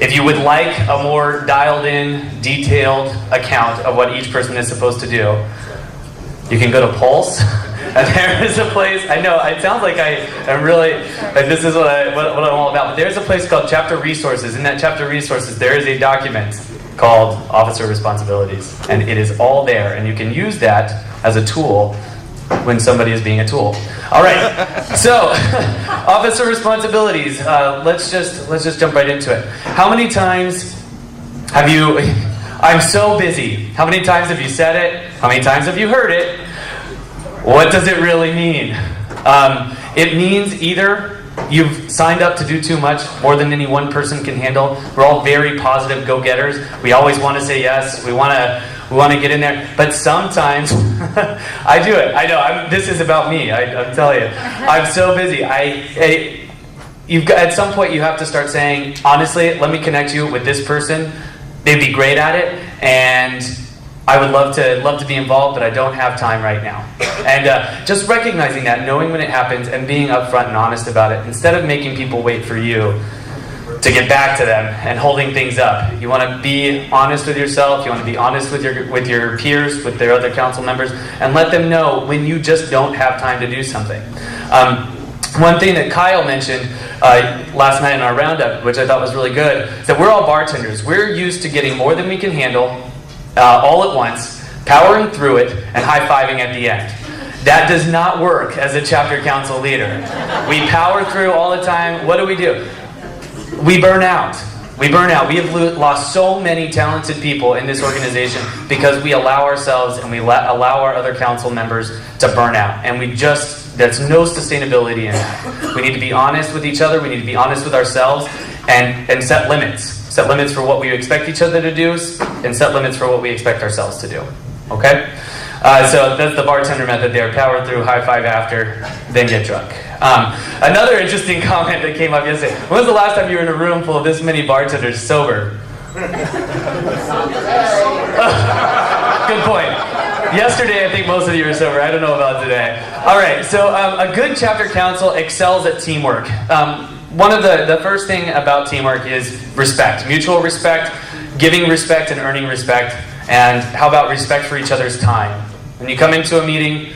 If you would like a more dialed in, detailed account of what each person is supposed to do, you can go to Pulse. And there is a place, I know, it sounds like I am really, like this is what I'm all about, but there's a place called Chapter Resources. In that Chapter Resources, there is a document called Officer Responsibilities. And it is all there, and you can use that as a tool when somebody is being a tool. All right, so, Officer Responsibilities. Let's just jump right into it. How many times have you, I'm so busy. How many times have you said it? How many times have you heard it? What does it really mean? It means either you've signed up to do too much, more than any one person can handle. We're all very positive go-getters. We always want to say yes. We want to get in there. But sometimes, I do it. I know. This is about me. I'm telling you. I'm so busy. At some point, you have to start saying, honestly, let me connect you with this person. They'd be great at it, and I would love to be involved, but I don't have time right now. And just recognizing that, knowing when it happens, and being upfront and honest about it, instead of making people wait for you to get back to them and holding things up. You want to be honest with yourself. You want to be honest with your peers, with their other council members, and let them know when you just don't have time to do something. One thing that Kyle mentioned last night in our roundup, which I thought was really good, is that we're all bartenders. We're used to getting more than we can handle, all at once, powering through it, and high-fiving at the end. That does not work as a chapter council leader. We power through all the time. What do? We burn out. We have lost so many talented people in this organization because we allow ourselves and we allow our other council members to burn out. And there's no sustainability in that. We need to be honest with each other. We need to be honest with ourselves and set limits. Set limits for what we expect each other to do, and set limits for what we expect ourselves to do. Okay? So that's the bartender method there. Power through, high five after, then get drunk. Another interesting comment that came up yesterday. When was the last time you were in a room full of this many bartenders sober? Good point. Yesterday, I think most of you were sober. I don't know about today. All right, so a good chapter council excels at teamwork. One of the first thing about teamwork is respect. Mutual respect, giving respect and earning respect. And how about respect for each other's time? When you come into a meeting,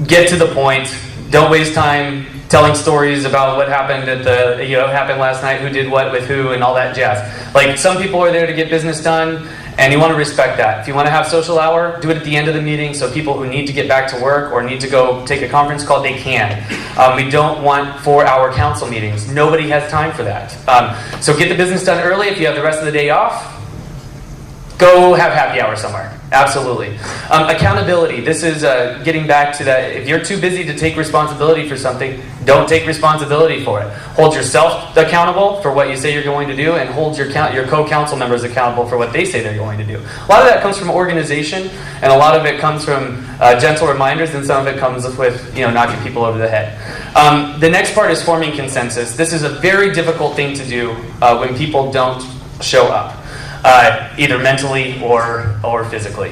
get to the point. Don't waste time telling stories about what happened happened last night, who did what with who, and all that jazz. Like, some people are there to get business done, and you want to respect that. If you want to have social hour, do it at the end of the meeting so people who need to get back to work or need to go take a conference call, they can. We don't want 4-hour council meetings. Nobody has time for that. So get the business done early. If you have the rest of the day off, go have happy hour somewhere. Absolutely. Accountability. This is getting back to that. If you're too busy to take responsibility for something, don't take responsibility for it. Hold yourself accountable for what you say you're going to do, and hold your co-council members accountable for what they say they're going to do. A lot of that comes from organization, and a lot of it comes from gentle reminders, and some of it comes with knocking people over the head. The next part is forming consensus. This is a very difficult thing to do when people don't show up. Either mentally or physically.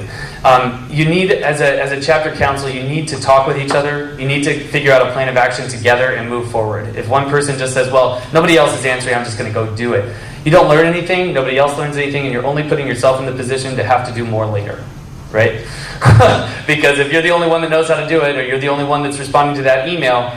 You need, as a chapter council, you need to talk with each other. You need to figure out a plan of action together and move forward. If one person just says, well, nobody else is answering, I'm just going to go do it. You don't learn anything, nobody else learns anything, and you're only putting yourself in the position to have to do more later. Right? Because if you're the only one that knows how to do it, or you're the only one that's responding to that email,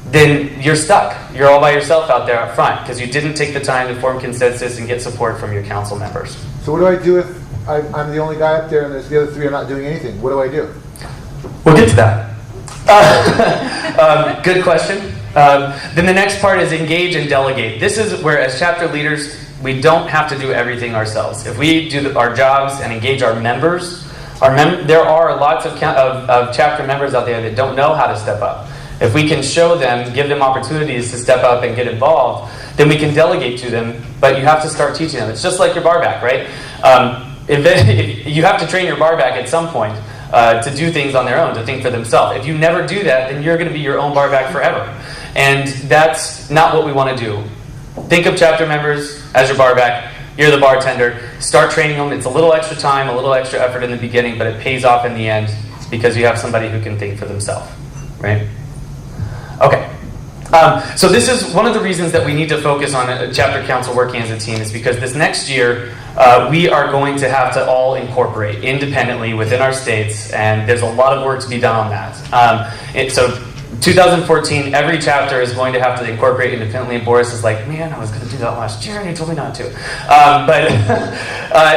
then you're stuck. You're all by yourself out there up front because you didn't take the time to form consensus and get support from your council members. So what do I do if I'm the only guy up there and the other three are not doing anything? What do I do? We'll get to that. Good question. Then the next part is engage and delegate. This is where, as chapter leaders, we don't have to do everything ourselves. If we do our jobs and engage our members, there are lots of chapter members out there that don't know how to step up. If we can show them, give them opportunities to step up and get involved, then we can delegate to them, but you have to start teaching them. It's just like your bar back, right? If you have to train your bar back at some point to do things on their own, to think for themselves. If you never do that, then you're going to be your own bar back forever. And that's not what we want to do. Think of chapter members as your bar back. You're the bartender. Start training them. It's a little extra time, a little extra effort in the beginning, but it pays off in the end because you have somebody who can think for themselves, right? Okay. So this is one of the reasons that we need to focus on a chapter council working as a team, is because this next year we are going to have to all incorporate independently within our states, and there's a lot of work to be done on that. So 2014, every chapter is going to have to incorporate independently, and Boris is like, man, I was going to do that last year and you told me not to.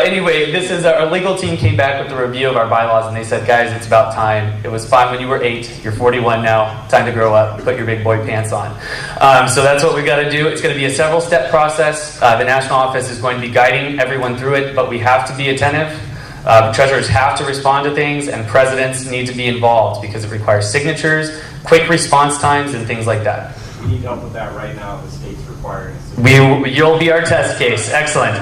Anyway, this is our legal team came back with the review of our bylaws, and they said, guys, it's about time. It was fine when you were 8, you're 41 now, time to grow up, put your big boy pants on. So that's what we got to do. It's going to be a several-step process. The national office is going to be guiding everyone through it, but we have to be attentive. Treasurers have to respond to things, and presidents need to be involved because it requires signatures, quick response times, and things like that. We need help with that right now. The state's requiring us. You'll be our test case. Excellent.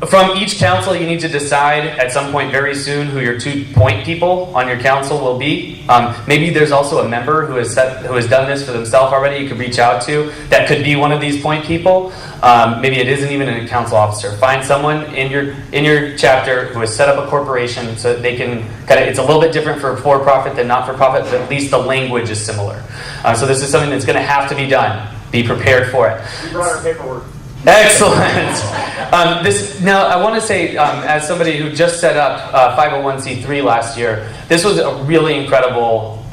From each council, you need to decide at some point very soon who your 2 point people on your council will be. Maybe there's also a member who has done this for themselves already. You could reach out to that could be one of these point people. Maybe it isn't even a council officer. Find someone in your chapter who has set up a corporation so that they can it's a little bit different for for-profit than not-for-profit, but at least the language is similar. So this is something that's going to have to be done. Be prepared for it. We brought our paperwork. Excellent. Now, I want to say, as somebody who just set up 501c3 last year, this was a really incredible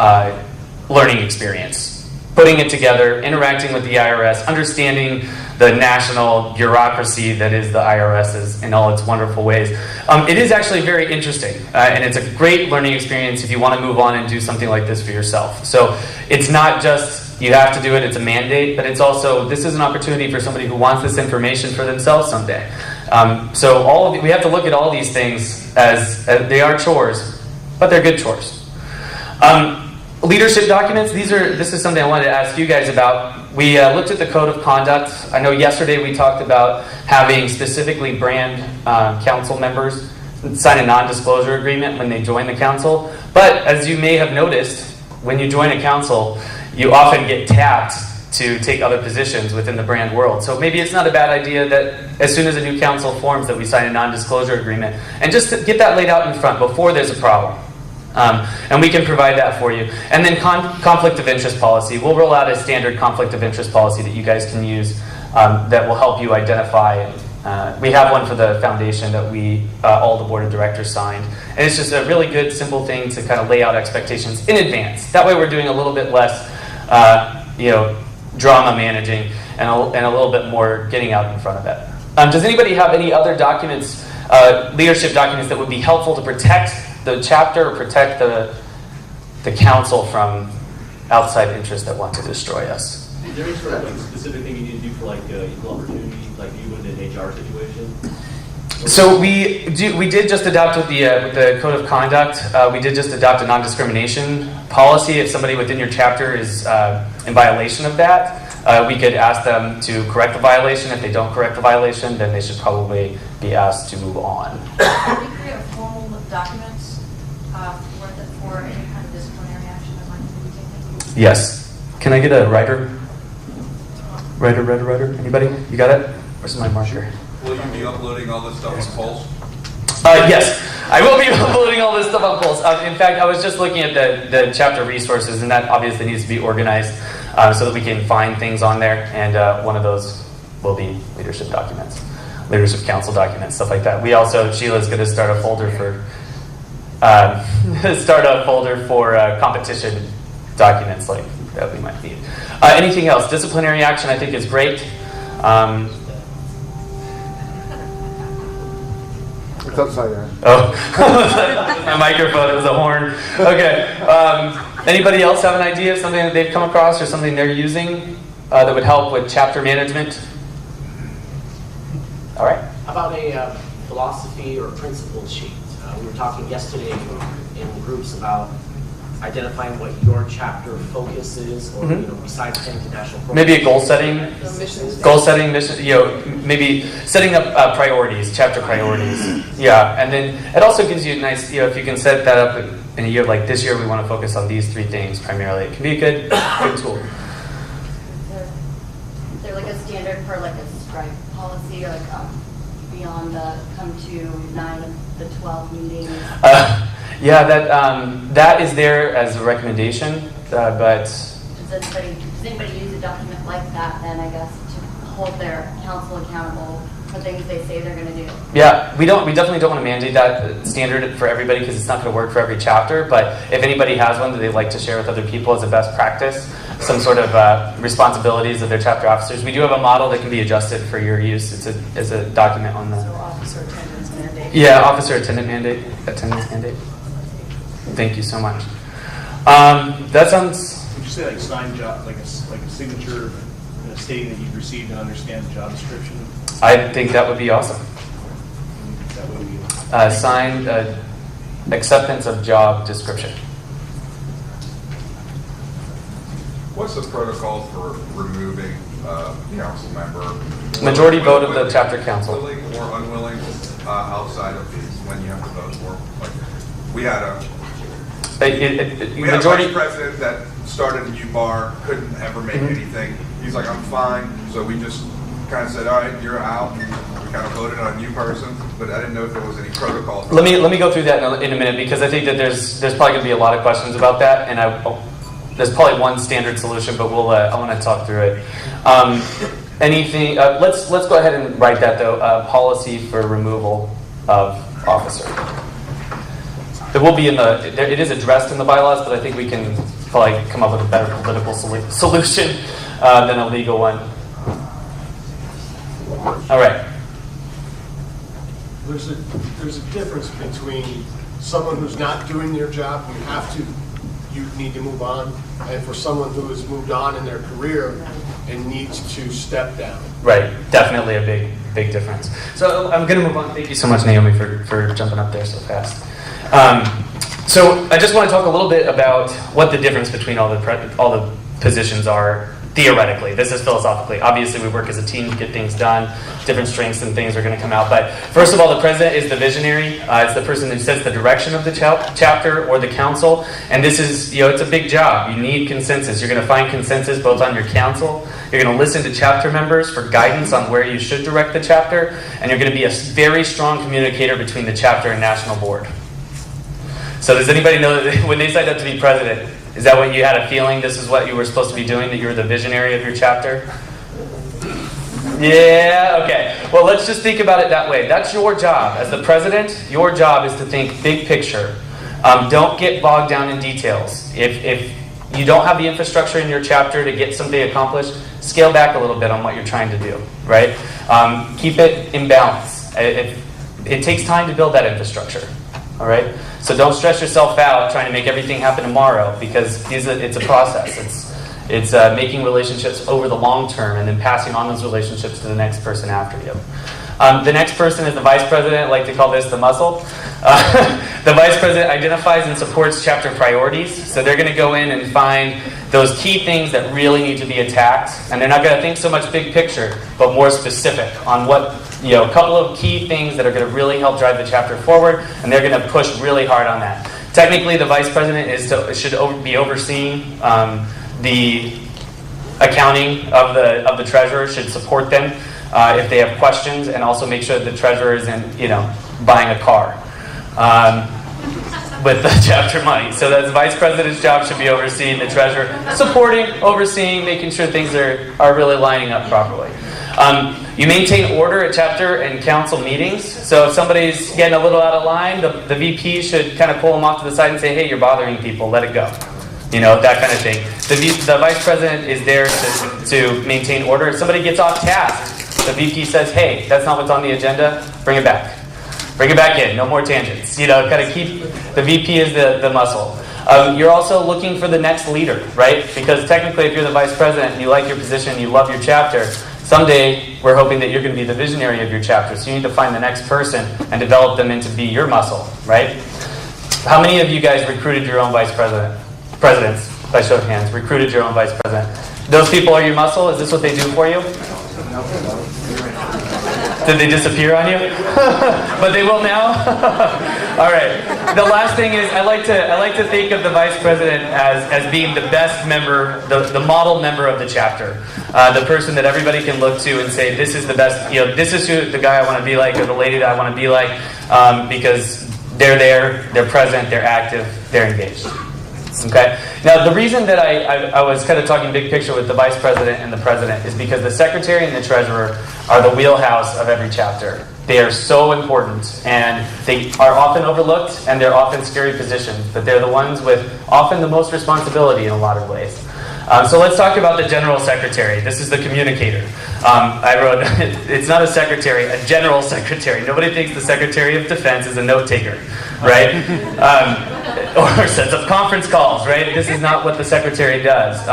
learning experience. Putting it together, interacting with the IRS, understanding the national bureaucracy that is the IRS in all its wonderful ways. It is actually very interesting, and it's a great learning experience if you want to move on and do something like this for yourself. So it's not just you have to do it, it's a mandate, but it's also, this is an opportunity for somebody who wants this information for themselves someday. So we have to look at all these things as they are chores, but they're good chores. Leadership documents, this is something I wanted to ask you guys about. We looked at the code of conduct. I know yesterday we talked about having specifically brand council members sign a non-disclosure agreement when they join the council. But as you may have noticed, when you join a council, you often get tapped to take other positions within the brand world. So maybe it's not a bad idea that as soon as a new council forms that we sign a non-disclosure agreement, and just to get that laid out in front before there's a problem. And we can provide that for you. And then conflict of interest policy. We'll roll out a standard conflict of interest policy that you guys can use that will help you identify. We have one for the foundation that all the board of directors signed. And it's just a really good, simple thing to kind of lay out expectations in advance. That way we're doing a little bit less drama managing and a little bit more getting out in front of it. Does anybody have any other documents, leadership documents that would be helpful to protect the chapter or protect the council from outside interests that want to destroy us? Is there any sort of specific thing you need to do for equal opportunity, like you would in an HR situation? So we did just adopt with the code of conduct. We did just adopt a non-discrimination policy. If somebody within your chapter is in violation of that, we could ask them to correct the violation. If they don't correct the violation, then they should probably be asked to move on. Can we create formal documents for any kind of disciplinary action that might be taken? Yes. Can I get a writer? Writer? Anybody? You got it? Where's my marker? Will you be uploading all this stuff on polls? Yes, I will be uploading all this stuff on polls. In fact, I was just looking at the chapter resources, and that obviously needs to be organized so that we can find things on there. And one of those will be leadership documents, leadership council documents, stuff like that. We also, Sheila's going to start a folder for competition documents like that we might need. Anything else? Disciplinary action, I think, is great. It's upside down. Oh, my microphone, it was a horn. Okay. Anybody else have an idea of something that they've come across or something they're using that would help with chapter management? All right. How about a philosophy or principle sheet? We were talking yesterday in groups about identifying what your chapter focus is, or besides getting to national programs. Maybe a goal setting, mission. Maybe setting up priorities, chapter priorities. Yeah, and then it also gives you a nice, if you can set that up in a year like this year, we want to focus on these 3 things primarily. It can be a good tool. Is there like a standard for like a strike policy, or like beyond the come to 9 of the 12 meetings? Yeah, that is there as a recommendation, but Does anybody use a document like that then, I guess, to hold their council accountable for things they say they're going to do? yeah, we definitely don't want to mandate that standard for everybody because it's not going to work for every chapter. But if anybody has one that they'd like to share with other people as a best practice, some sort of responsibilities of their chapter officers, we do have a model that can be adjusted for your use. It's a document on the. So officer attendance mandate. Yeah, officer attendance mandate. Thank you so much. That sounds. Would you say like signed job, like a signature stating that you've received and understand the job description? I think that would be awesome. That would be Signed acceptance of job description. What's the protocol for removing a council member? Majority vote of the chapter council. Willing or unwilling outside of these when you have to vote for? Like, we had a Majority. vice president that started a new bar, couldn't ever make anything. He's like, I'm fine. So we just kind of said, all right, you're out. And we kind of voted on a new person, but I didn't know if there was any protocol. Let me go through that in a minute because I think that there's probably going to be a lot of questions about that, and there's probably one standard solution, but I want to talk through it. Anything? Let's go ahead and write that though. Policy for removal of officer. It will be it is addressed in the bylaws, but I think we can probably come up with a better political solution than a legal one. All right. There's a difference between someone who's not doing their job, you need to move on, and for someone who has moved on in their career and needs to step down. Right, definitely a big difference. So I'm going to move on. Thank you so much, Naomi, for jumping up there so fast. So I just want to talk a little bit about what the difference between all the positions are theoretically. This is philosophically. Obviously, we work as a team to get things done. Different strengths and things are going to come out. But first of all, the president is the visionary. It's the person who sets the direction of the chapter or the council. And this is, it's a big job. You need consensus. You're going to find consensus both on your council. You're going to listen to chapter members for guidance on where you should direct the chapter. And you're going to be a very strong communicator between the chapter and national board. So does anybody know that when they signed up to be president, is that what you had a feeling this is what you were supposed to be doing, that you were the visionary of your chapter? Yeah, okay. Well, let's just think about it that way. That's your job. As the president, your job is to think big picture. Don't get bogged down in details. If you don't have the infrastructure in your chapter to get something accomplished, scale back a little bit on what you're trying to do, right? Keep it in balance. It takes time to build that infrastructure, all right? So don't stress yourself out trying to make everything happen tomorrow because it's a process. It's making relationships over the long term and then passing on those relationships to the next person after you. The next person is the vice president. I like to call this the muscle. The vice president identifies and supports chapter priorities. So they're going to go in and find those key things that really need to be attacked. And they're not going to think so much big picture, but more specific on what, a couple of key things that are going to really help drive the chapter forward. And they're going to push really hard on that. Technically, the vice president should be overseeing the accounting of the treasurer, should support them if they have questions, and also make sure that the treasurer isn't, buying a car with the chapter money. So that's the vice president's job should be overseeing the treasurer, supporting, overseeing, making sure things are really lining up properly. You maintain order at chapter and council meetings. So if somebody's getting a little out of line, the VP should kind of pull them off to the side and say, hey, you're bothering people, let it go. That kind of thing. The vice president is there to maintain order. If somebody gets off task, the VP says, hey, that's not what's on the agenda, bring it back. Bring it back in, no more tangents. Kind of keep, the VP is the muscle. You're also looking for the next leader, right? Because technically if you're the vice president and you like your position, you love your chapter, someday we're hoping that you're going to be the visionary of your chapter. So you need to find the next person and develop them into be your muscle, right? How many of you guys recruited your own vice president? Presidents, by show of hands, recruited your own vice president. Those people are your muscle? Is this what they do for you? Did they disappear on you? But they will now? All right. The last thing is I like to think of the vice president as being the best member, the model member of the chapter. The person that everybody can look to and say, this is the best, this is the guy I want to be like or the lady that I want to be like because they're there, they're present, they're active, they're engaged. Okay? Now, the reason that I was kind of talking big picture with the vice president and the president is because the secretary and the treasurer are the wheelhouse of every chapter. They are so important, and they are often overlooked, and they're often scary positions, but they're the ones with often the most responsibility in a lot of ways. So let's talk about the general secretary. This is the communicator. I wrote, it's not a secretary, a general secretary. Nobody thinks the Secretary of Defense is a note taker, right? Or sets up conference calls, right? This is not what the secretary does.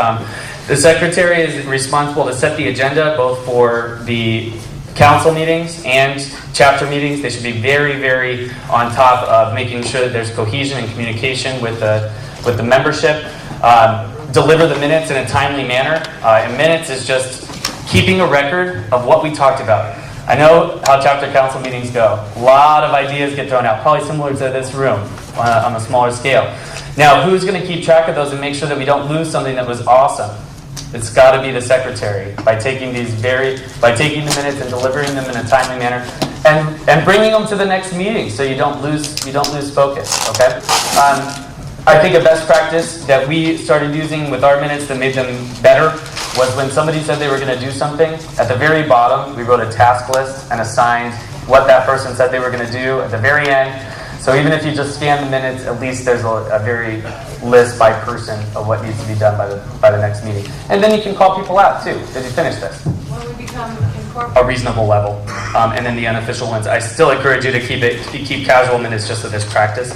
The secretary is responsible to set the agenda both for the council meetings and chapter meetings. They should be very, very on top of making sure that there's cohesion and communication with the membership. Deliver the minutes in a timely manner. And minutes is just keeping a record of what we talked about. I know how chapter council meetings go. A lot of ideas get thrown out, probably similar to this room on a smaller scale. Now, who's going to keep track of those and make sure that we don't lose something that was awesome? It's got to be the secretary, by taking the minutes and delivering them in a timely manner, and bringing them to the next meeting so you don't lose focus. Okay. I think a best practice that we started using with our minutes that made them better was when somebody said they were going to do something, at the very bottom, we wrote a task list and assigned what that person said they were going to do at the very end. So even if you just scan the minutes, at least there's a very list by person of what needs to be done by the next meeting. And then you can call people out, too. Did you finish this? When we become incorporated. A reasonable level. And then the unofficial ones. I still encourage you to keep casual minutes just so there's practice.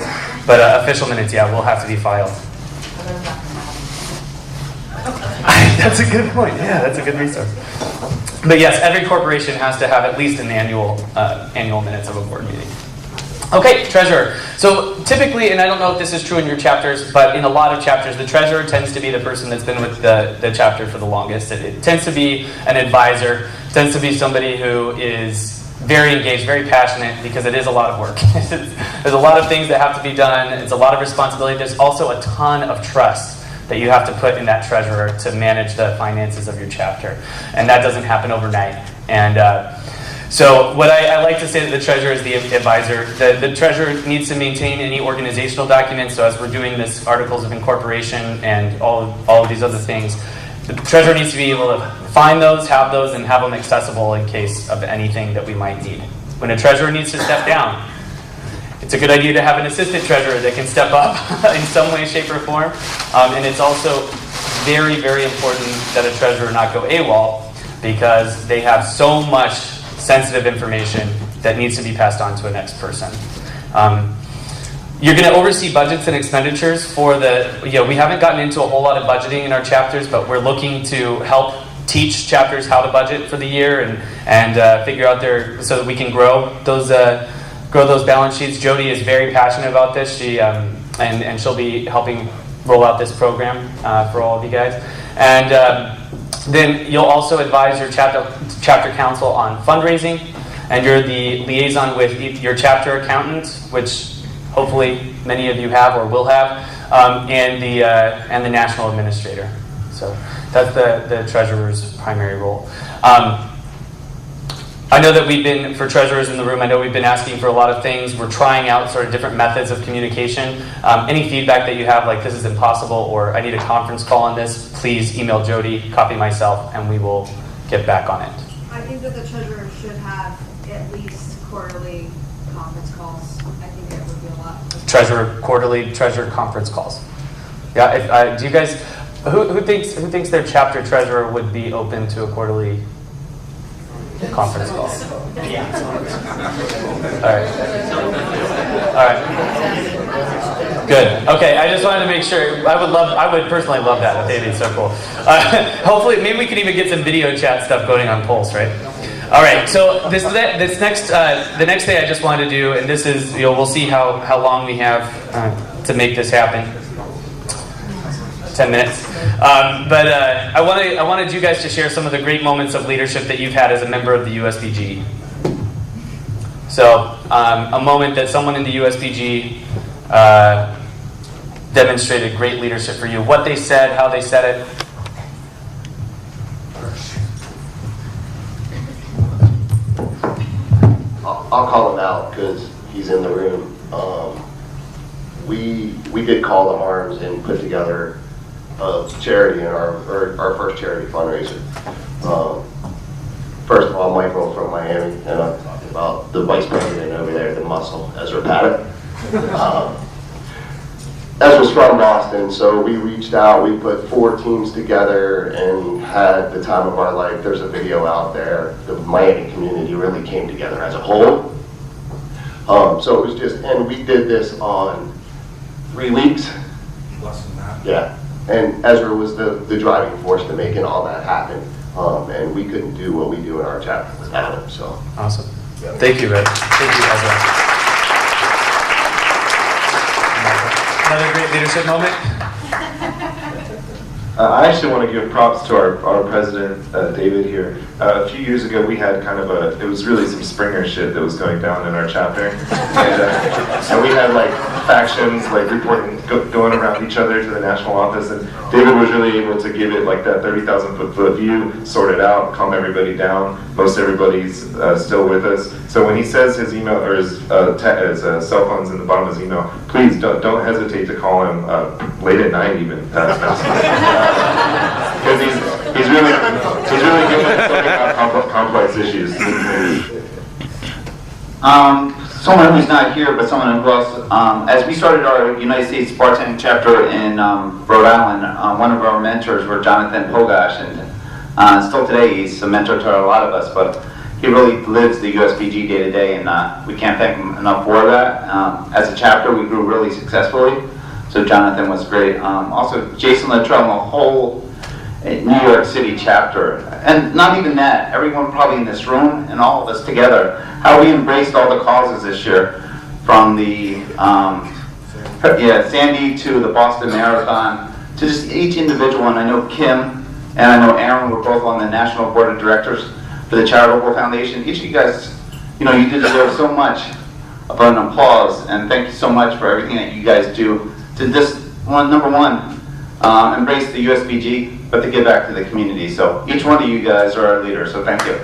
But official minutes, yeah, will have to be filed. That's a good point. Yeah, that's a good resource. But yes, every corporation has to have at least an annual minutes of a board meeting. Okay, treasurer. So typically, and I don't know if this is true in your chapters, but in a lot of chapters, the treasurer tends to be the person that's been with the chapter for the longest. It tends to be an advisor, tends to be somebody who is very engaged, very passionate, because it is a lot of work. There's a lot of things that have to be done. It's a lot of responsibility. There's also a ton of trust that you have to put in that treasurer to manage the finances of your chapter. And that doesn't happen overnight. And so what I like to say that the treasurer is the advisor. The treasurer needs to maintain any organizational documents. So as we're doing this articles of incorporation and all of these other things, the treasurer needs to be able to find those, have those, and have them accessible in case of anything that we might need. When a treasurer needs to step down, it's a good idea to have an assistant treasurer that can step up in some way, shape, or form. And it's also very, very important that a treasurer not go AWOL, because they have so much sensitive information that needs to be passed on to a next person. You're going to oversee budgets and expenditures for we haven't gotten into a whole lot of budgeting in our chapters, but we're looking to help teach chapters how to budget for the year and figure out so that we can grow those balance sheets. Jody is very passionate about this. She and she'll be helping roll out this program for all of you guys. And then you'll also advise your chapter council on fundraising, and you're the liaison with your chapter accountant, which hopefully many of you have or will have, and the national administrator. So that's the treasurer's primary role. I know that for treasurers in the room, I know we've been asking for a lot of things. We're trying out sort of different methods of communication. Any feedback that you have, like this is impossible or I need a conference call on this, please email Jody, copy myself, and we will get back on it. I think that the treasurer should have at least quarterly conference calls. I think it would be a lot. Quarterly treasurer conference calls. Yeah. Do you guys, who thinks their chapter treasurer would be open to a quarterly conference call? All right. Good. Okay. I just wanted to make sure. I would personally love that. That'd be so cool. Hopefully, maybe we could even get some video chat stuff going on Pulse, right? All right. So the next thing I just wanted to do, and this is, we'll see how long we have to make this happen. 10 minutes. But I wanted you guys to share some of the great moments of leadership that you've had as a member of the USBG. So a moment that someone in the USBG demonstrated great leadership for you. What they said, how they said it. I'll call him out because he's in the room. we did call to arms and put together a charity in our first charity fundraiser. First of all, Michael from Miami, and I'm talking about the vice president over there, the muscle, Ezra Paddock. Ezra's from Boston, so we reached out, we put 4 teams together and had the time of our life. There's a video out there. The Miami community really came together as a whole. So it was just, and we did this on 3 weeks. Less than that. Yeah, and Ezra was the driving force to making all that happen. And we couldn't do what we do in our chapter without him, so. Awesome. Thank you, Ed. Thank you, Ezra. Another great leadership moment. I actually want to give props to our president, David, here. A few years ago, we had kind of it was really some Springer shit that was going down in our chapter. And we had like factions, like reporting, going around each other to the national office. And David was really able to give it like that 30,000 foot view, sort it out, calm everybody down. Most everybody's still with us. So when he says his email, or his cell phone's in the bottom of his email, please don't hesitate to call him late at night even. Because he's really good at sorting out complex issues. Someone who's not here, but someone who else, as we started our United States Bartending chapter in Rhode Island, one of our mentors were Jonathan Pogash, and still today he's a mentor to a lot of us, but he really lives the USBG day to day, and we can't thank him enough for that. As a chapter, we grew really successfully. So Jonathan was great. Also, Jason Luttrell and the whole New York City chapter. And not even that, everyone probably in this room and all of us together, how we embraced all the causes this year, from the Sandy to the Boston Marathon, to just each individual. And I know Kim and I know Aaron were both on the National Board of Directors for the Charitable Foundation. Each of you guys, you did deserve so much of an applause, and thank you so much for everything that you guys do to just, number one, embrace the USBG, but to give back to the community. So each one of you guys are our leaders, so thank you.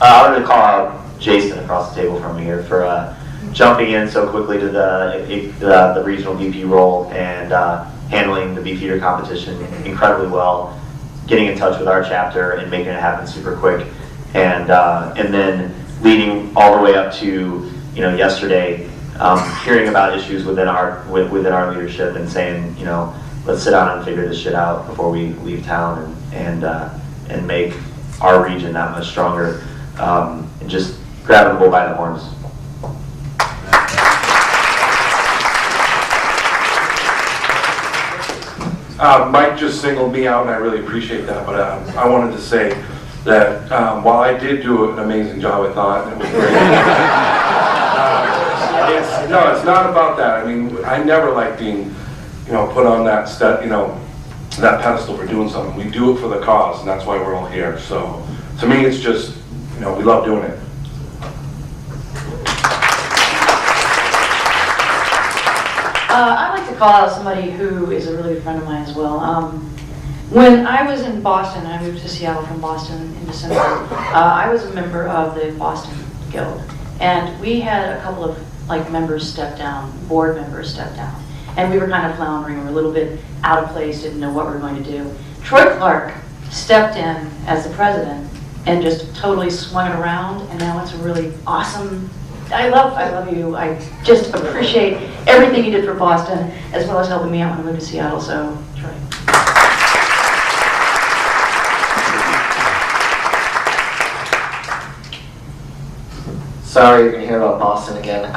I wanted to call out Jason across the table from me here for jumping in so quickly to the regional VP role and handling the beefeater competition incredibly well, getting in touch with our chapter and making it happen super quick, and then leading all the way up to yesterday, hearing about issues within our leadership and saying, let's sit down and figure this shit out before we leave town, and make our region that much stronger, and just grabbing the bull by the horns. Mike just singled me out, and I really appreciate that, but I wanted to say that while I did do an amazing job, I thought, and it was great. It's not about that. I mean, I never like being, put on that that pedestal for doing something. We do it for the cause, and that's why we're all here. So, to me, it's just, we love doing it. I'd like to call out somebody who is a really good friend of mine as well. When I was in Boston, I moved to Seattle from Boston in December, I was a member of the Boston Guild. And we had a couple of members step down, board members step down. And we were kind of floundering, we were a little bit out of place, didn't know what we were going to do. Troy Clark stepped in as the president and just totally swung it around, and now it's a really awesome, I love you. I just appreciate everything you did for Boston, as well as helping me out when I moved to Seattle, so Troy. Sorry, you're gonna hear about Boston again.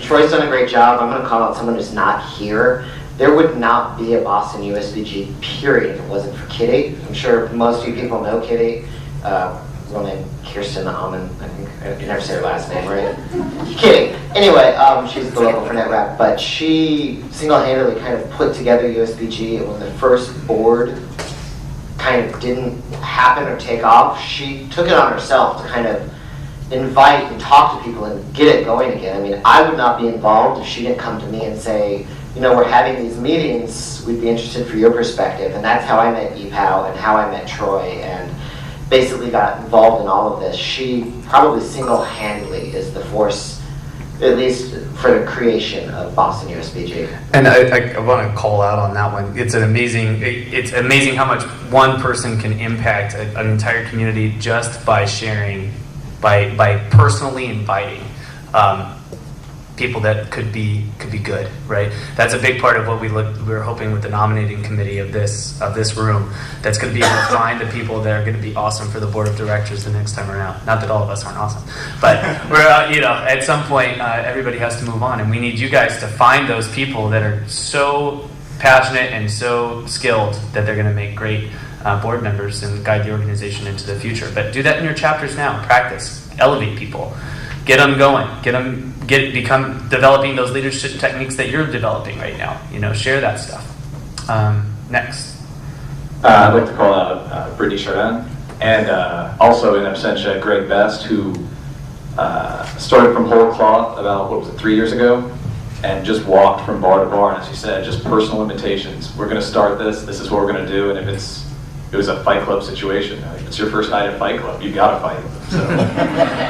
Troy's done a great job. I'm gonna call out someone who's not here. There would not be a Boston USBG, period, if it wasn't for Kitty. I'm sure most of you people know Kitty. Real name, Kirsten Alman, I think. I can never say her last name, right? Kidding. Anyway, she's the local for NetRap, but she single-handedly kind of put together USBG. When the first board kind of didn't happen or take off, she took it on herself to kind of invite and talk to people and get it going again. I mean, I would not be involved if she didn't come to me and say, we're having these meetings, we'd be interested for your perspective. And that's how I met EPOW and how I met Troy and basically got involved in all of this. She probably single-handedly is the force, at least for the creation of Boston USBG. And I want to call out on that one. It's amazing how much one person can impact an entire community just by sharing, by personally inviting people that could be good, right? That's a big part of what we're hoping with the nominating committee of this room. That's going to be able to find the people that are going to be awesome for the board of directors the next time around. Not that all of us aren't awesome, but we're at some point everybody has to move on, and we need you guys to find those people that are so passionate and so skilled that they're going to make great board members and guide the organization into the future. But do that in your chapters now. Practice, elevate people. Get them going. Become developing those leadership techniques that you're developing right now. Share that stuff. Next. I'd like to call out Brittany Chardin and also in absentia Greg Best, who started from whole cloth about 3 years ago, and just walked from bar to bar. And as you said, just personal invitations. We're going to start this. This is what we're going to do. And if it was a Fight Club situation. If it's your first night at Fight Club, you got to fight. So.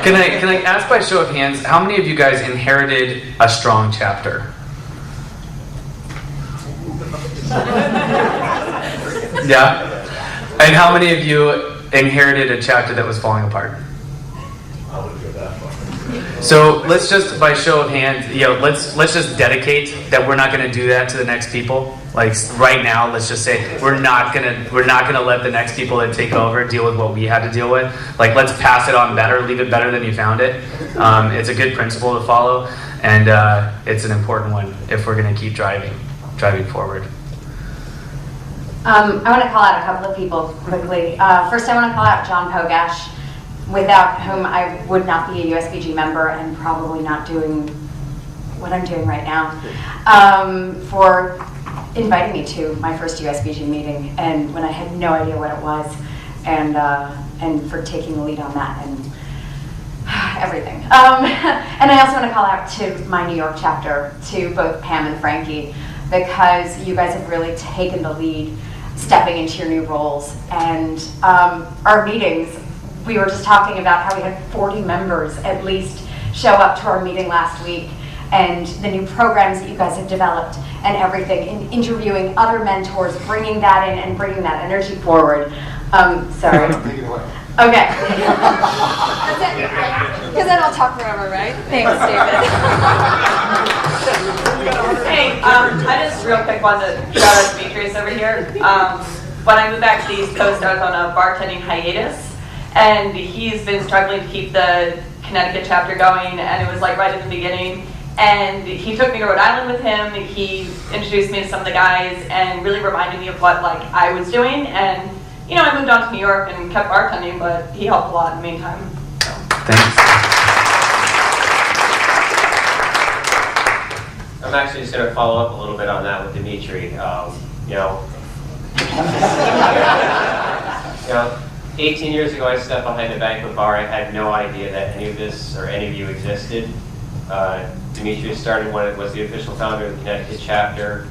Can I ask by show of hands, how many of you guys inherited a strong chapter? Yeah? And how many of you inherited a chapter that was falling apart? I wouldn't go that far. So let's just, by show of hands, let's just dedicate that we're not going to do that to the next people. Like right now, let's just say we're not gonna let the next people that take over deal with what we had to deal with. Like, let's pass it on better, leave it better than you found it. It's a good principle to follow, and it's an important one if we're gonna keep driving forward. I want to call out a couple of people quickly. First, I want to call out John Pogash, without whom I would not be a USBG member and probably not doing what I'm doing right now, for inviting me to my first USBG meeting, and when I had no idea what it was, and for taking the lead on that and everything. And I also want to call out to my New York chapter, to both Pam and Frankie, because you guys have really taken the lead stepping into your new roles. And our meetings, we were just talking about how we had 40 members at least show up to our meeting last week, and the new programs that you guys have developed and everything, and interviewing other mentors, bringing that in and bringing that energy forward. Sorry. Take it away. Okay. Because then I'll talk forever, right? Thanks, David. Hey, I just real quick wanted to shout out Demetrius over here. When I moved back to the East Coast, I was on a bartending hiatus, and he's been struggling to keep the Connecticut chapter going, and it was like right at the beginning. And he took me to Rhode Island with him. He introduced me to some of the guys and really reminded me of what I was doing. And I moved on to New York and kept bartending, but he helped a lot in the meantime. So. Thanks. I'm actually just going to follow up a little bit on that with Dimitri. 18 years ago, I stepped behind a banquet bar. I had no idea that any of this or any of you existed. Demetrius started when it was the official founder of the Connecticut chapter,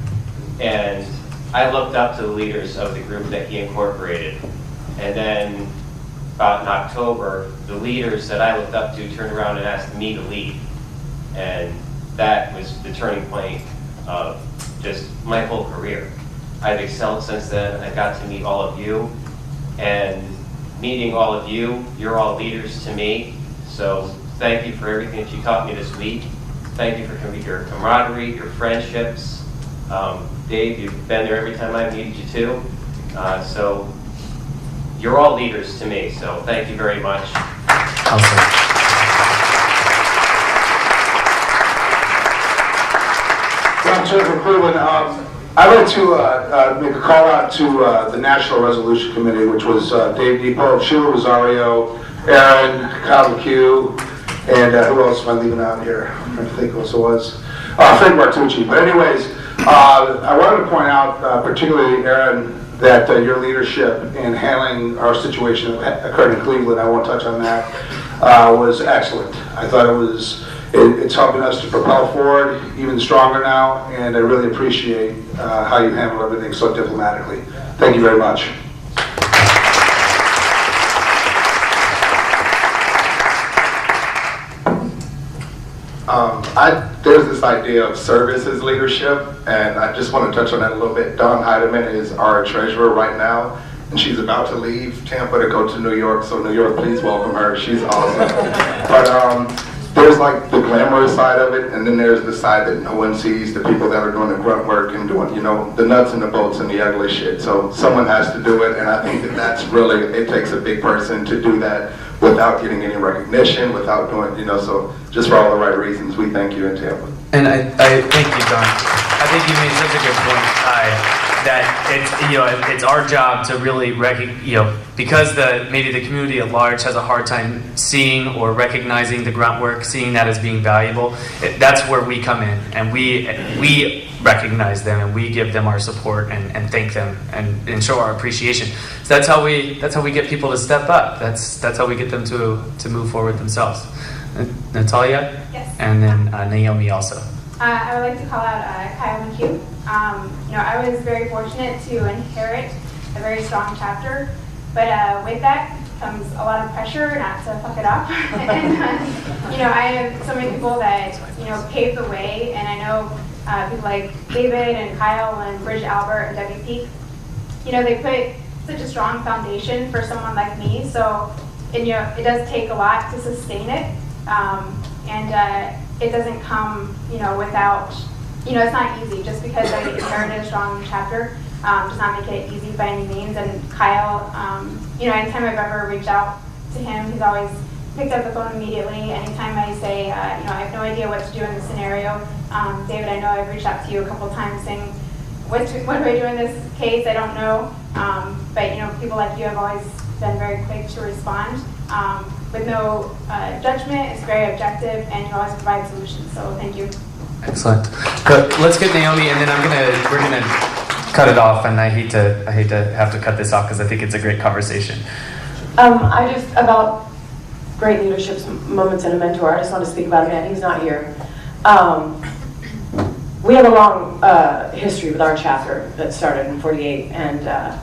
and I looked up to the leaders of the group that he incorporated. And then about in October, the leaders that I looked up to turned around and asked me to lead. And that was the turning point of just my whole career. I've excelled since then. I got to meet all of you, and meeting all of you, you're all leaders to me. So thank you for everything that you taught me this week. Thank you for your camaraderie, your friendships. Dave, you've been there every time I've needed you too. So you're all leaders to me, so thank you very much. Awesome. I'm Jennifer Cleveland. I'd like to make a call out to the National Resolution Committee, which was Dave Nepo, Sheila Rosario, Aaron, Kyle McHugh, and who else am I leaving out here? I'm trying to think who else it was. Frank Martucci. But anyways, I wanted to point out, particularly Aaron, that your leadership in handling our situation that occurred in Cleveland, I won't touch on that, was excellent. I thought it was It's helping us to propel forward even stronger now, and I really appreciate how you handle everything so diplomatically. Thank you very much. There's this idea of service as leadership, and I just want to touch on that a little bit. Dawn Heidemann is our treasurer right now, and she's about to leave Tampa to go to New York, so New York, please welcome her. She's awesome. But there's like the glamorous side of it, and then there's the side that no one sees, the people that are doing the grunt work and doing, you know, the nuts and the bolts and the ugly shit. So someone has to do it, and I think that that's really, it takes a big person to do that without getting any recognition, without doing, you know, so just for all the right reasons, we thank you in Tampa. And I thank you, Don. I think you made such a good point, that it's, you know, it's our job to really because maybe the community at large has a hard time seeing or recognizing the grunt work, seeing that as being valuable. That's where we come in, and we recognize them, and we give them our support and thank them and show our appreciation. So that's how we get people to step up. That's how we get them to move forward themselves. Natalia? Yes. And then Naomi also. I would like to call out Kyle McHugh. You know, I was very fortunate to inherit a very strong chapter, but with that comes a lot of pressure not to fuck it up. And you know, I have so many people that, you know, paved the way, and I know people like David and Kyle and Bridget Albert and Debbie Peak. You know, they put such a strong foundation for someone like me. So, and you know, it does take a lot to sustain it, and it doesn't come, you know, without, you know, it's not easy. Just because I inherited a strong chapter does not make it easy by any means. And Kyle, you know, anytime I've ever reached out to him, he's always picked up the phone immediately. Anytime I say, you know, I have no idea what to do in this scenario, David, I know I've reached out to you a couple times saying, what do I do in this case? I don't know. But, you know, people like you have always been very quick to respond. With no judgment, it's very objective, and you always provide solutions. So thank you. Excellent. But let's get Naomi, and then we're gonna cut it off. And I hate to have to cut this off because I think it's a great conversation. I just about great leadership moments and a mentor. I just want to speak about a man. He's not here. We have a long history with our chapter that started in '48 and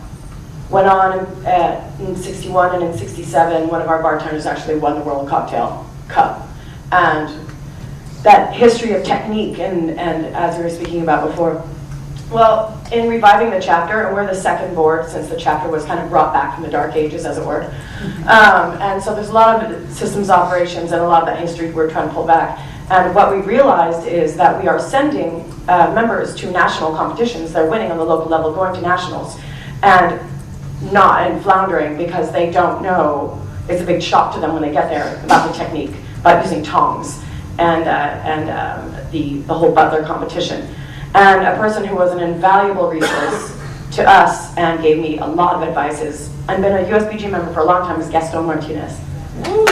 went on in '61 and in '67. One of our bartenders actually won the World Cocktail Cup. And that history of technique, and as we were speaking about before, well, in reviving the chapter, and we're the second board since the chapter was kind of brought back from the dark ages, as it were. And so there's a lot of systems operations and a lot of that history we're trying to pull back. And what we realized is that we are sending members to national competitions. They're winning on the local level, going to nationals, and floundering because they don't know. It's a big shock to them when they get there about the technique, about using tongs and the whole butler competition. And a person who was an invaluable resource to us and gave me a lot of advices and been a USBG member for a long time is Gaston Martinez. And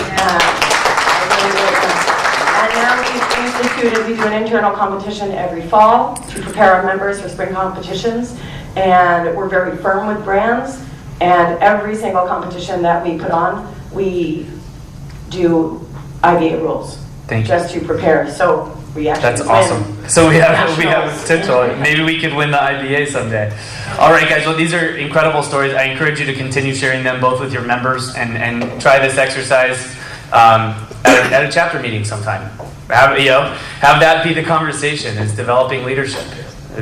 now we've instituted, we do an internal competition every fall to prepare our members for spring competitions, and we're very firm with brands, and every single competition that we put on, we do IBA rules. Thank you. Just to prepare, so we actually That's awesome. So we have potential. Maybe we could win the IBA someday. All right, guys. Well, these are incredible stories. I encourage you to continue sharing them both with your members and try this exercise at a chapter meeting sometime. Have that be the conversation. Is developing leadership,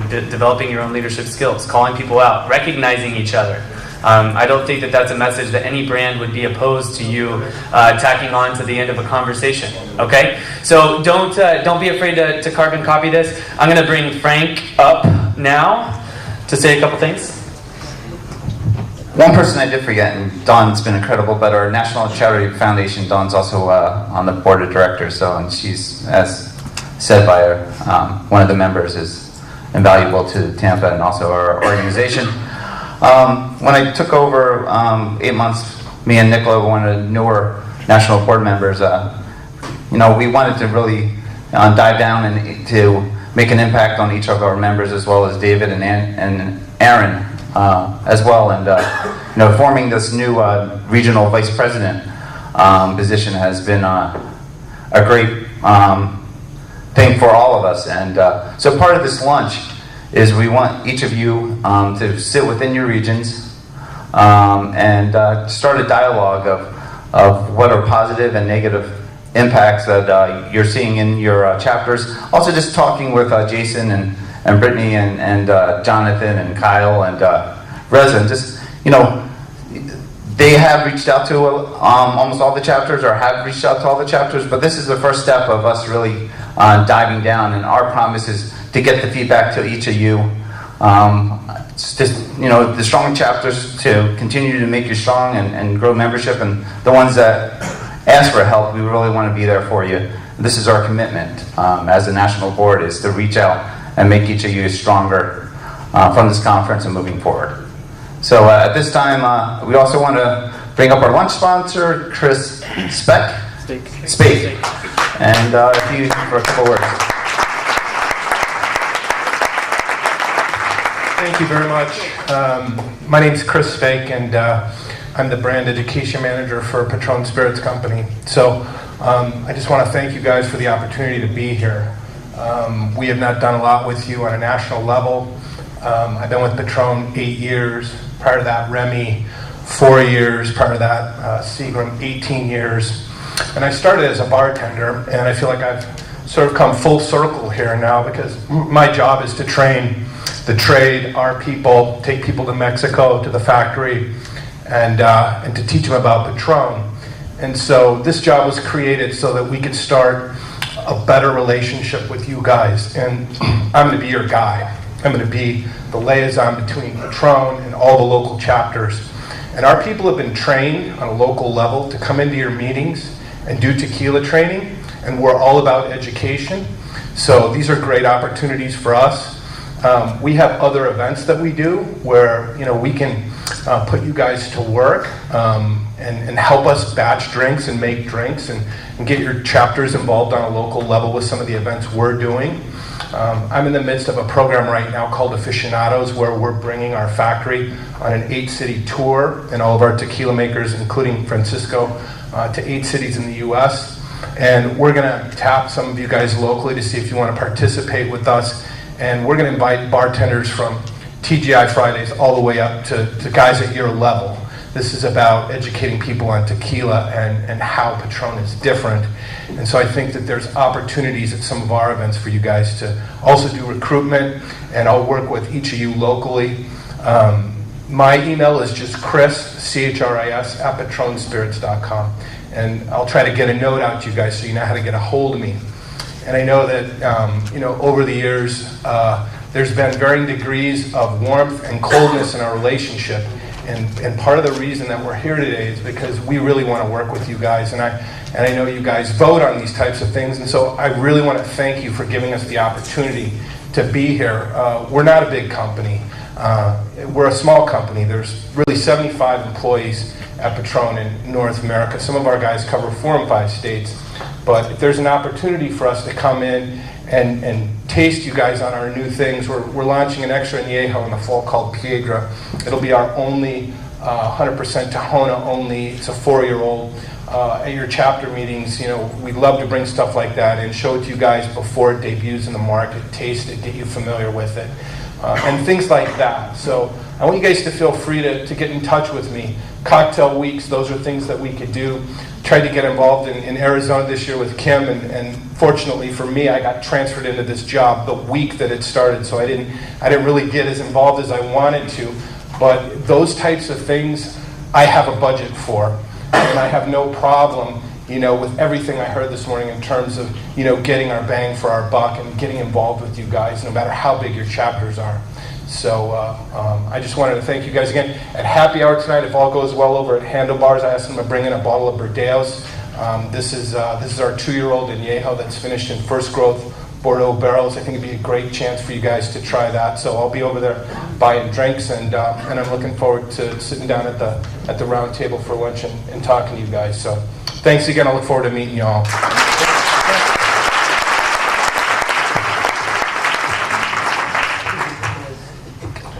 developing your own leadership skills, calling people out, recognizing each other. I don't think that that's a message that any brand would be opposed to you tacking on to the end of a conversation. Okay, so don't be afraid to carbon copy this. I'm going to bring Frank up now to say a couple things. One person I did forget, and Dawn's been incredible, but our National Charity Foundation, Dawn's also on the board of directors, and she's, as said by her, one of the members, is invaluable to Tampa and also our organization. When I took over 8 months, me and Nicola, one of the newer national board members, we wanted to really dive down and to make an impact on each of our members, as well as David and Aaron as well. And forming this new regional vice president position has been a great thing for all of us. And so part of this lunch is we want each of you to sit within your regions and start a dialogue of what are positive and negative impacts that you're seeing in your chapters. Also just talking with Jason and Brittany and Jonathan and Kyle and Reza, and just, they have reached out to almost all the chapters, or have reached out to all the chapters, but this is the first step of us really diving down, and our promise is to get the feedback to each of you. It's just, the strong chapters to continue to make you strong and grow membership, and the ones that ask for help, we really want to be there for you. This is our commitment as a national board, is to reach out and make each of you stronger from this conference and moving forward. So at this time, we also want to bring up our lunch sponsor, Chris Speck. Speak. And if you, for a couple words. Thank you very much. My name is Chris Speck, and I'm the brand education manager for Patron Spirits Company. So I just want to thank you guys for the opportunity to be here. We have not done a lot with you on a national level. I've been with Patron 8 years. Prior to that, Remy, 4 years. Prior to that, Seagram, 18 years. And I started as a bartender, and I feel like I've sort of come full circle here now, because my job is to train the trade, our people, take people to Mexico, to the factory, and to teach them about Patron. And so this job was created so that we could start a better relationship with you guys. And I'm going to be your guy. I'm going to be the liaison between Patron and all the local chapters. And our people have been trained on a local level to come into your meetings and do tequila training, and we're all about education. So these are great opportunities for us. We have other events that we do where we can put you guys to work and help us batch drinks and make drinks and get your chapters involved on a local level with some of the events we're doing. I'm in the midst of a program right now called Aficionados, where we're bringing our factory on an 8-city tour, and all of our tequila makers, including Francisco, to 8 cities in the U.S. And we're going to tap some of you guys locally to see if you want to participate with us. And we're going to invite bartenders from TGI Fridays all the way up to guys at your level. This is about educating people on tequila and how Patron is different. And so I think that there's opportunities at some of our events for you guys to also do recruitment, and I'll work with each of you locally. My email is just Chris, C-H-R-I-S, at patronspirits.com. And I'll try to get a note out to you guys so you know how to get a hold of me. And I know that, over the years, there's been varying degrees of warmth and coldness in our relationship. And part of the reason that we're here today is because we really want to work with you guys. And I know you guys vote on these types of things. And so I really want to thank you for giving us the opportunity to be here. We're not a big company. We're a small company. There's really 75 employees at Patron in North America. Some of our guys cover 4 and 5 states. But if there's an opportunity for us to come in and taste you guys on our new things, we're launching an extra añejo in the fall called Piedra. It'll be our only 100% Tahona only. It's a 4-year-old. At your chapter meetings, we'd love to bring stuff like that and show it to you guys before it debuts in the market, taste it, get you familiar with it, and things like that. So I want you guys to feel free to get in touch with me. Cocktail weeks, those are things that we could do. Tried to get involved in Arizona this year with Kim, and fortunately for me, I got transferred into this job the week that it started, so I didn't really get as involved as I wanted to. But those types of things, I have a budget for, and I have no problem, with everything I heard this morning in terms of, getting our bang for our buck and getting involved with you guys, no matter how big your chapters are. So I just wanted to thank you guys again. At happy hour tonight, if all goes well over at Handlebars, I asked them to bring in a bottle of Bordeaux. This is our 2-year-old añejo that's finished in first growth Bordeaux barrels. I think it'd be a great chance for you guys to try that. So I'll be over there buying drinks, and I'm looking forward to sitting down at the round table for lunch and talking to you guys. So thanks again. I look forward to meeting you all.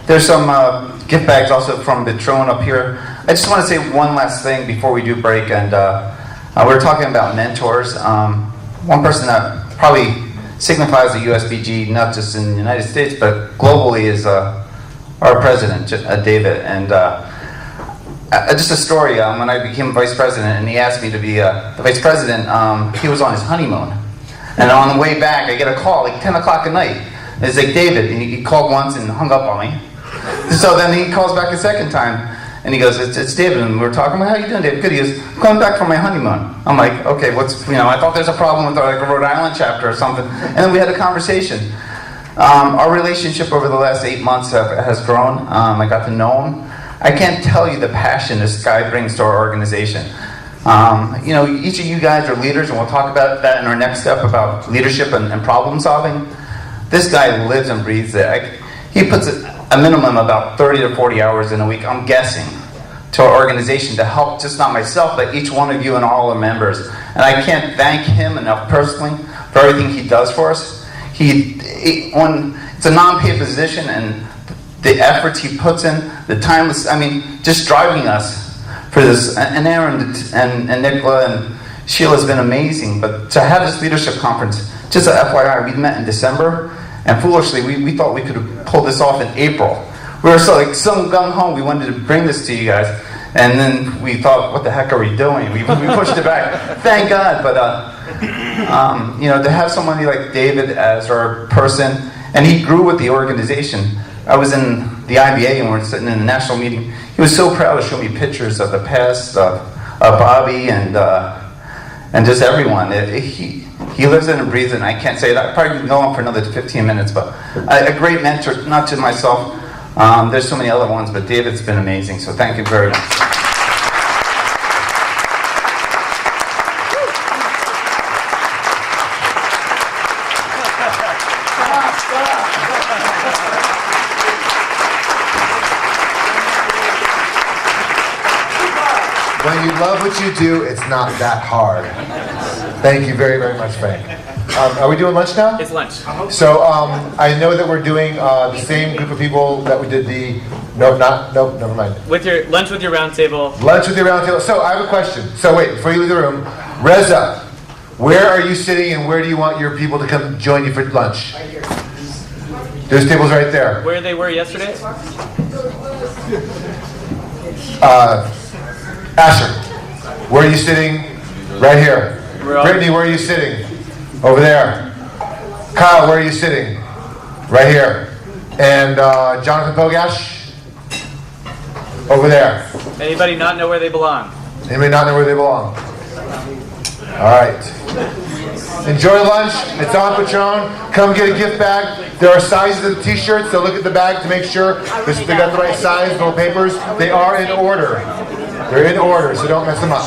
There's some gift bags also from Patron up here. I just want to say one last thing before we do break, and we're talking about mentors. One person that probably signifies the USBG not just in the United States but globally is our president, David. And just a story, when I became vice president and he asked me to be the vice president, he was on his honeymoon. And on the way back, I get a call like 10 o'clock at night. It's like, David, and he called once and hung up on me. So then he calls back a second time. And he goes, it's David, and we're talking about, how you doing, David? Good. He goes, I'm coming back from my honeymoon. I'm like, okay, I thought there's a problem with like a Rhode Island chapter or something. And then we had a conversation. Our relationship over the last 8 months has grown. I got to know him. I can't tell you the passion this guy brings to our organization. Each of you guys are leaders, and we'll talk about that in our next step about leadership and problem solving. This guy lives and breathes it. He puts a minimum about 30 to 40 hours in a week, I'm guessing, to our organization to help just not myself, but each one of you and all the members. And I can't thank him enough personally for everything he does for us. It's a non-paid position, and the efforts he puts in, the timeless, just driving us for this. And Aaron and Nicola and Sheila's been amazing. But to have this leadership conference, just a FYI, we met in December. And foolishly, we thought we could have pulled this off in April. We were so gung-ho, we wanted to bring this to you guys. And then we thought, what the heck are we doing? We pushed it back. Thank God. But, to have somebody like David as our person, and he grew with the organization. I was in the IBA and we're sitting in a national meeting. He was so proud to show me pictures of the past, of Bobby and just everyone. He lives it and breathes it, and I can't say that. I probably can go on for another 15 minutes, but a great mentor, not to myself. There's so many other ones, but David's been amazing, so thank you very much. When you love what you do, it's not that hard. Thank you very, very much, Frank. Are we doing lunch now? It's lunch. So I know that we're doing the same group of people that we did never mind. With your lunch with your round table. Lunch with your round table. So I have a question. So wait, before you leave the room, Reza, where are you sitting and where do you want your people to come join you for lunch? Right here. There's tables right there. Where they were yesterday? Asher, where are you sitting? Right here. Brittany, where are you sitting? Over there. Kyle, where are you sitting? Right here. And Jonathan Pogash? Over there. Anybody not know where they belong? Anybody not know where they belong? All right. Enjoy lunch. It's on Patron. Come get a gift bag. There are sizes of the t-shirts, so look at the bag to make sure they got the right size, no papers. They are in order. They're in order, so don't mess them up.